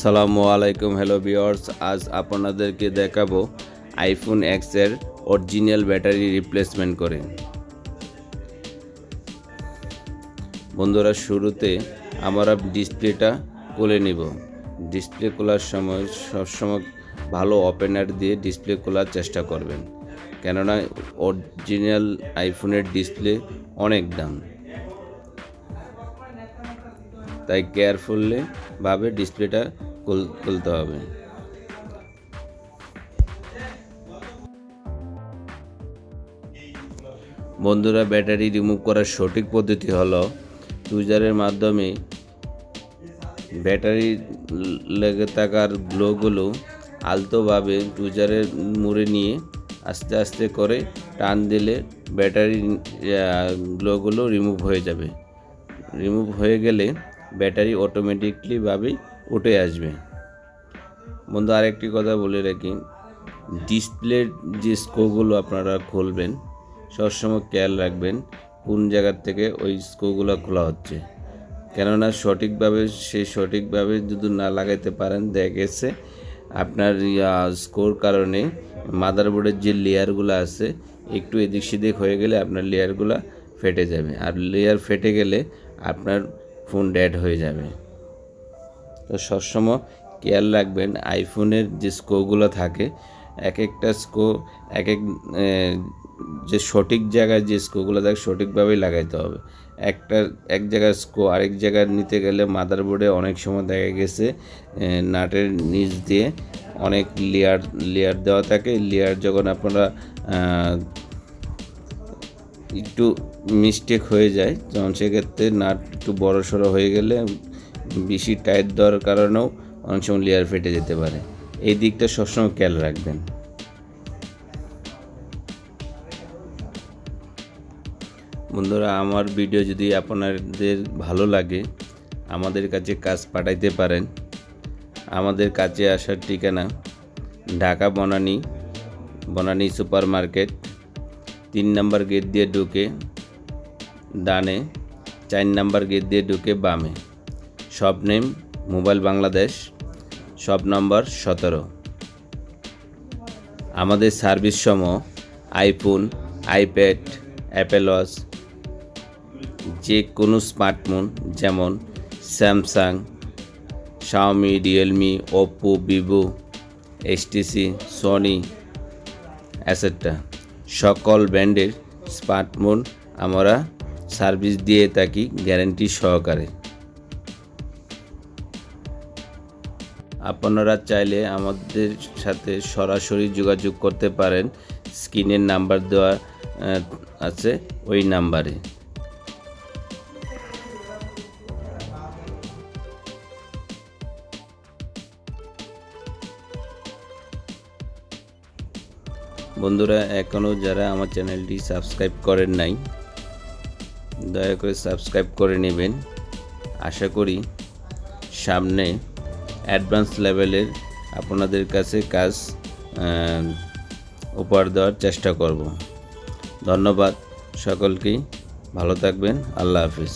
আসসালামু আলাইকুম hello viewers, আজ আপনাদেরকে দেখাবো আইফোন এক্স এর অরিজিনাল ব্যাটারি রিপ্লেসমেন্ট করে। বন্ধুরা, শুরুতে আমরা ডিসপ্লেটা খুলে নিব। ডিসপ্লে খোলার সময় সবসময় ভালো ওপেনার দিয়ে ডিসপ্লে খোলার চেষ্টা করবেন, কেননা অরিজিনাল আইফোনের ডিসপ্লে অনেক দাম, তাই কেয়ারফুলি ভাবে ডিসপ্লেটা খুলতে হবে। বন্ধুরা, ব্যাটারি রিমুভ করার সঠিক পদ্ধতি হলো টুইজারের মাধ্যমে ব্যাটারি লেগে থাকার গ্লোগুলো আলতোভাবে টুইজারের মুড়ে নিয়ে আস্তে আস্তে করে টান দিলে ব্যাটারি গ্লোগুলো রিমুভ হয়ে যাবে। রিমুভ হয়ে গেলে ব্যাটারি অটোমেটিকলি ভাবেই উঠে আসবে। বন্ধু, আরেকটি কথা বলে রাখি, ডিসপ্লের যে স্ক্রুগুলো আপনারা খুলবেন সবসময় খেয়াল রাখবেন কোন জায়গার থেকে ওই স্ক্রুগুলো খোলা হচ্ছে, কেননা সঠিকভাবে যদি না লাগাইতে পারেন, দেখা গেছে আপনার স্ক্রুর কারণে মাদারবোর্ডের যে লেয়ারগুলো আছে একটু এদিক সেদিক হয়ে গেলে আপনার লেয়ারগুলো ফেটে যাবে, আর লেয়ার ফেটে গেলে আপনার ফোন ডেড হয়ে যাবে। তো সবসময় খেয়াল রাখবেন আইফোনের যে স্ক্রুগুলো থাকে, এক একটা স্ক্রু যে সঠিক জায়গায় যে স্ক্রুগুলো থাকে সঠিকভাবেই লাগাইতে হবে। এক জায়গার স্ক্রু আরেক জায়গায় নিতে গেলে মাদারবোর্ডে অনেক সময় দেখা গেছে নাটের নিচ দিয়ে অনেক লেয়ার দেওয়া থাকে। লেয়ার যখন আপনারা একটু মিস্টেক হয়ে যায়, যেমন সেক্ষেত্রে নাট একটু বড় সড়ো হয়ে গেলে বেশি টাইট দেওয়ার কারণেও অনেক সময় লেয়ার ফেটে যেতে পারে। এই দিকটা সবসময় খেয়াল রাখবেন। বন্ধুরা, আমার ভিডিও যদি আপনাদের ভালো লাগে আমাদের কাছে কাজ পাঠাইতে পারেন। আমাদের কাছে আসার ঠিকানা ঢাকা বনানী সুপার মার্কেট, 3 নম্বর গেট দিয়ে ঢুকে ডানে, 4 নম্বর গেট দিয়ে ঢুকে বামে। Shop name mobile Bangladesh, shop number 17। আমাদের সার্ভিস সমূহ আইফোন, আইপ্যাড, অ্যাপেল ওয়াচ, যে কোনো স্মার্টফোন যেমন Samsung, Xiaomi, Realme, Oppo, Vivo, HTC, Sony etcetera সকল ব্র্যান্ডের স্মার্টফোন আমরা সার্ভিস দিয়ে থাকি গ্যারান্টি সহকারে। আপনারা চাইলে আমাদের সাথে সরাসরি যোগাযোগ করতে পারেন, স্ক্রিনের নাম্বার দেওয়া আছে ওই নাম্বারে। বন্ধুরা, এখনও যারা আমার চ্যানেলটি সাবস্ক্রাইব করেন নাই, দয়া করে সাবস্ক্রাইব করে নেবেন। আশা করি সামনে অ্যাডভান্স লেভেলের আপনাদের কাছে কাজ উপহার দেওয়ার চেষ্টা করব। ধন্যবাদ সকলকেই, ভালো থাকবেন, আল্লাহ হাফিজ।